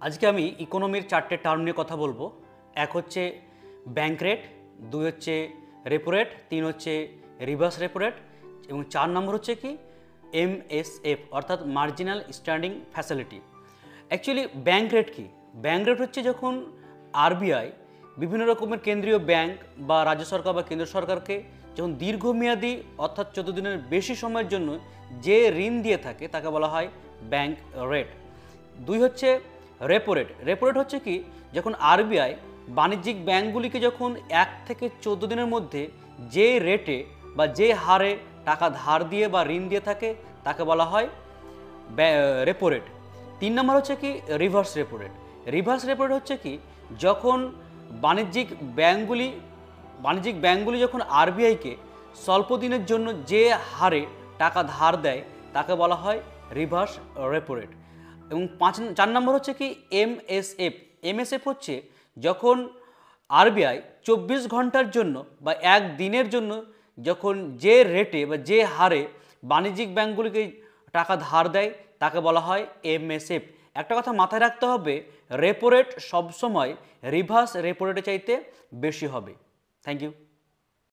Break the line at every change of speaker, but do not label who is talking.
আজকে আমি ইকোনমির চারটে টার্ম নিয়ে কথা বলবো। এক হচ্ছে ব্যাংক রেট, দুই হচ্ছে রেপো রেট, তিন হচ্ছে রিভার্স রেপো রেট এবং চার নম্বর হচ্ছে কি এমএসএফ অর্থাৎ marginal standing facility. Actually bank rate কি? ব্যাংক রেট হচ্ছে যখন আরবিআই বিভিন্ন রকমের কেন্দ্রীয় ব্যাংক বা রাজ্য সরকার বা কেন্দ্র সরকারকে যখন দীর্ঘমেয়াদী অর্থাৎ 14 দিনের বেশি সময়ের জন্য যে ঋণ দিয়ে থাকে তাকে বলা হয় ব্যাংক রেট। দুই হচ্ছে রেপো রেট। রেপো রেট হচ্ছে কি যখন আরবিআই বাণিজ্যিক ব্যাংকগুলিকে যখন 1 থেকে 14 দিনের মধ্যে যে রেটে বা যে হারে টাকা ধার দিয়ে বা ঋণ দিয়ে থাকে তাকে বলা হয় রেপো রেট। তিন নম্বর হচ্ছে কি reverse repo rate. Reverse repo rate হচ্ছে কি যখন বাণিজ্যিক ব্যাংকগুলি যখন আরবিআইকে স্বল্প দিনের জন্য যে হারে টাকা ধার দেয় তাকে বলা হয় রিভার্স রেপো রেট। এবং চার নম্বর হচ্ছে কি এমএসএফ। এমএসএফ হচ্ছে যখন আরবিআই 24 ঘন্টার জন্য বা এক দিনের জন্য যখন যে রেটে বা যে হারে বাণিজ্যিক ব্যাংকগুলিকে টাকা ধার দেয় তাকে বলা হয় এমএসএফ। একটা কথা মাথায় রাখতে হবে, রেপো রেট সবসময় রিভার্স রেপো রেটের চাইতে বেশি হবে। Thank you.